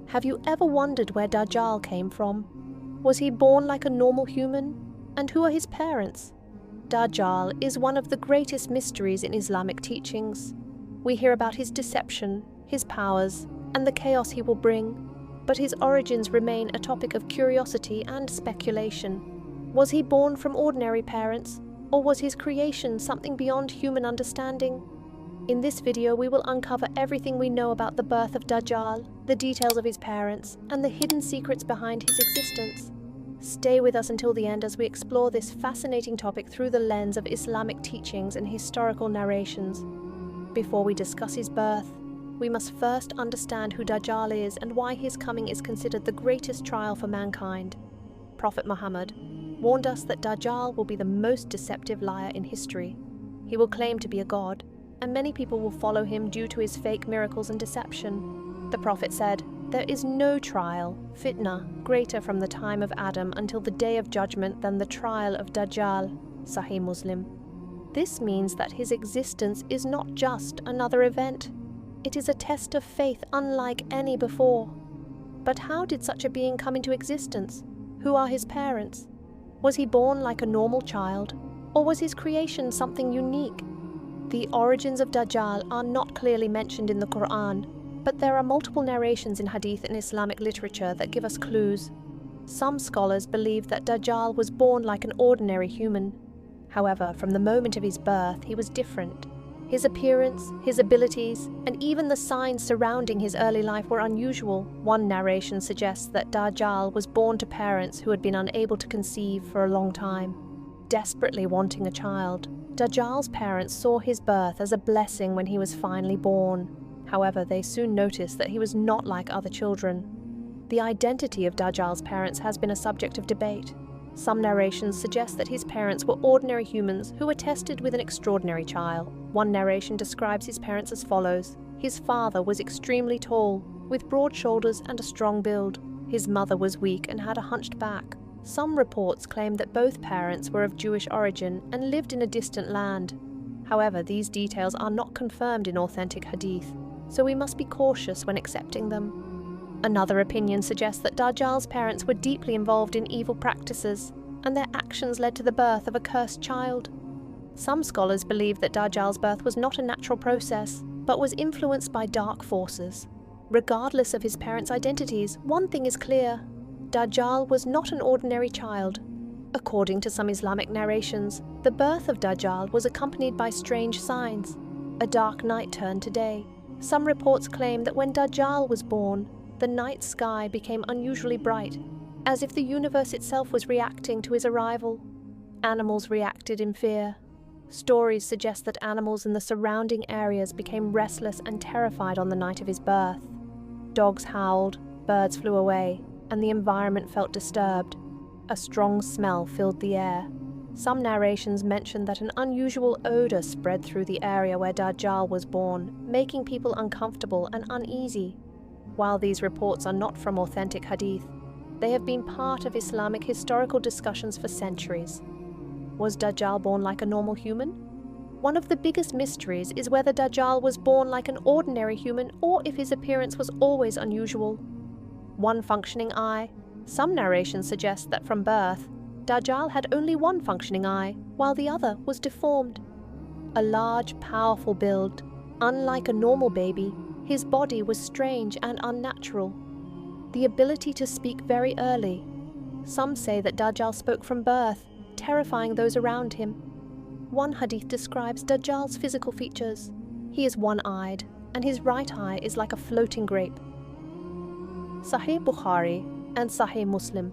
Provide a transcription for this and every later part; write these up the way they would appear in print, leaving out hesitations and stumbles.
Have you ever wondered where Dajjal came from? Was he born like a normal human? And who are his parents? Dajjal is one of the greatest mysteries in Islamic teachings. We hear about his deception, his powers, and the chaos he will bring, but his origins remain a topic of curiosity and speculation. Was he born from ordinary parents, or was his creation something beyond human understanding? In this video, we will uncover everything we know about the birth of Dajjal, the details of his parents, and the hidden secrets behind his existence. Stay with us until the end as we explore this fascinating topic through the lens of Islamic teachings and historical narrations. Before we discuss his birth, we must first understand who Dajjal is and why his coming is considered the greatest trial for mankind. Prophet Muhammad warned us that Dajjal will be the most deceptive liar in history. He will claim to be a god, and many people will follow him due to his fake miracles and deception. The Prophet said, "There is no trial, fitna, greater from the time of Adam until the day of judgment than the trial of Dajjal." Sahih Muslim. This means that his existence is not just another event. It is a test of faith unlike any before. But how did such a being come into existence? Who are his parents? Was he born like a normal child, or was his creation something unique? The origins of Dajjal are not clearly mentioned in the Quran, but there are multiple narrations in Hadith and Islamic literature that give us clues. Some scholars believe that Dajjal was born like an ordinary human. However, from the moment of his birth, he was different. His appearance, his abilities, and even the signs surrounding his early life were unusual. One narration suggests that Dajjal was born to parents who had been unable to conceive for a long time. Desperately wanting a child, Dajjal's parents saw his birth as a blessing when he was finally born. However, they soon noticed that he was not like other children. The identity of Dajjal's parents has been a subject of debate. Some narrations suggest that his parents were ordinary humans who were tested with an extraordinary child. One narration describes his parents as follows. His father was extremely tall, with broad shoulders and a strong build. His mother was weak and had a hunched back. Some reports claim that both parents were of Jewish origin and lived in a distant land. However, these details are not confirmed in authentic hadith, so we must be cautious when accepting them. Another opinion suggests that Dajjal's parents were deeply involved in evil practices, and their actions led to the birth of a cursed child. Some scholars believe that Dajjal's birth was not a natural process, but was influenced by dark forces. Regardless of his parents' identities, one thing is clear. Dajjal was not an ordinary child. According to some Islamic narrations, the birth of Dajjal was accompanied by strange signs. A dark night turned to day. Some reports claim that when Dajjal was born, the night sky became unusually bright, as if the universe itself was reacting to his arrival. Animals reacted in fear. Stories suggest that animals in the surrounding areas became restless and terrified on the night of his birth. Dogs howled, birds flew away, and the environment felt disturbed. A strong smell filled the air. Some narrations mention that an unusual odor spread through the area where Dajjal was born, making people uncomfortable and uneasy. While these reports are not from authentic hadith, they have been part of Islamic historical discussions for centuries. Was Dajjal born like a normal human? One of the biggest mysteries is whether Dajjal was born like an ordinary human or if his appearance was always unusual. One functioning eye. Some narrations suggest that from birth, Dajjal had only one functioning eye, while the other was deformed. A large, powerful build. Unlike a normal baby, his body was strange and unnatural. The ability to speak very early. Some say that Dajjal spoke from birth, terrifying those around him. One hadith describes Dajjal's physical features. He is one-eyed, and his right eye is like a floating grape. Sahih Bukhari and Sahih Muslim.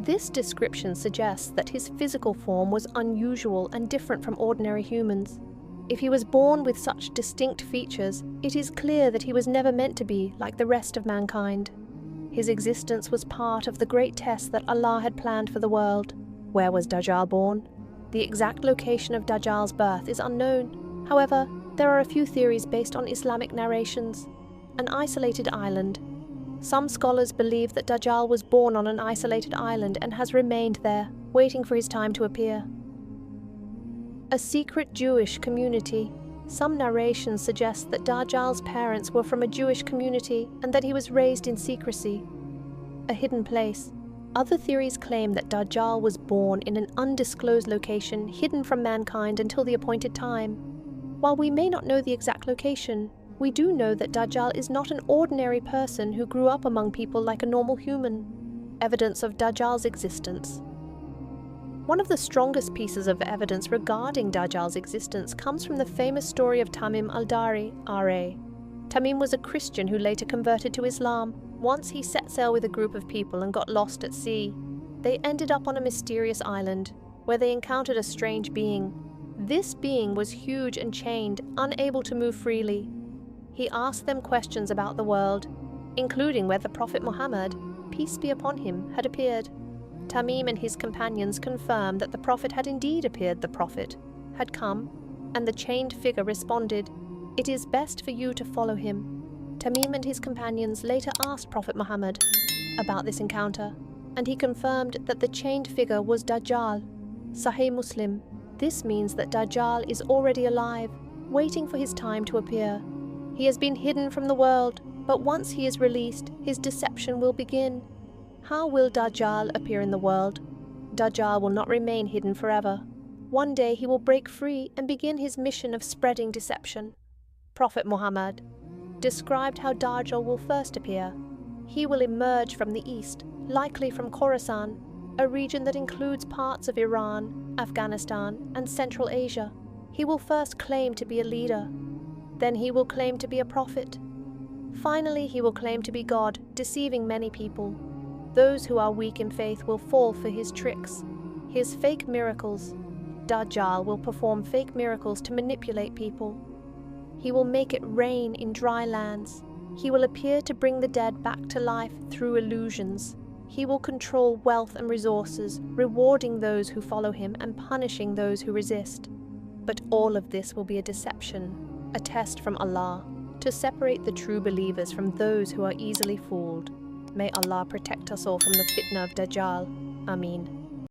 This description suggests that his physical form was unusual and different from ordinary humans. If he was born with such distinct features, it is clear that he was never meant to be like the rest of mankind. His existence was part of the great test that Allah had planned for the world. Where was Dajjal born? The exact location of Dajjal's birth is unknown. However, there are a few theories based on Islamic narrations. An isolated island. Some scholars believe that Dajjal was born on an isolated island and has remained there, waiting for his time to appear. A secret Jewish community. Some narrations suggest that Dajjal's parents were from a Jewish community and that he was raised in secrecy, a hidden place. Other theories claim that Dajjal was born in an undisclosed location hidden from mankind until the appointed time. While we may not know the exact location, we do know that Dajjal is not an ordinary person who grew up among people like a normal human. Evidence of Dajjal's existence. One of the strongest pieces of evidence regarding Dajjal's existence comes from the famous story of Tamim al-Dari, R.A. Tamim was a Christian who later converted to Islam. Once he set sail with a group of people and got lost at sea. They ended up on a mysterious island, where they encountered a strange being. This being was huge and chained, unable to move freely. He asked them questions about the world, including whether Prophet Muhammad, peace be upon him, had appeared. Tamim and his companions confirmed that the Prophet had indeed appeared. The Prophet had come, and the chained figure responded, "It is best for you to follow him." Tamim and his companions later asked Prophet Muhammad about this encounter, and he confirmed that the chained figure was Dajjal. Sahih Muslim. This means that Dajjal is already alive, waiting for his time to appear. He has been hidden from the world, but once he is released, his deception will begin. How will Dajjal appear in the world? Dajjal will not remain hidden forever. One day he will break free and begin his mission of spreading deception. Prophet Muhammad described how Dajjal will first appear. He will emerge from the east, likely from Khorasan, a region that includes parts of Iran, Afghanistan, and Central Asia. He will first claim to be a leader. Then he will claim to be a prophet. Finally, he will claim to be God, deceiving many people. Those who are weak in faith will fall for his tricks, his fake miracles. Dajjal will perform fake miracles to manipulate people. He will make it rain in dry lands. He will appear to bring the dead back to life through illusions. He will control wealth and resources, rewarding those who follow him and punishing those who resist. But all of this will be a deception, a test from Allah, to separate the true believers from those who are easily fooled. May Allah protect us all from the fitna of Dajjal. Ameen.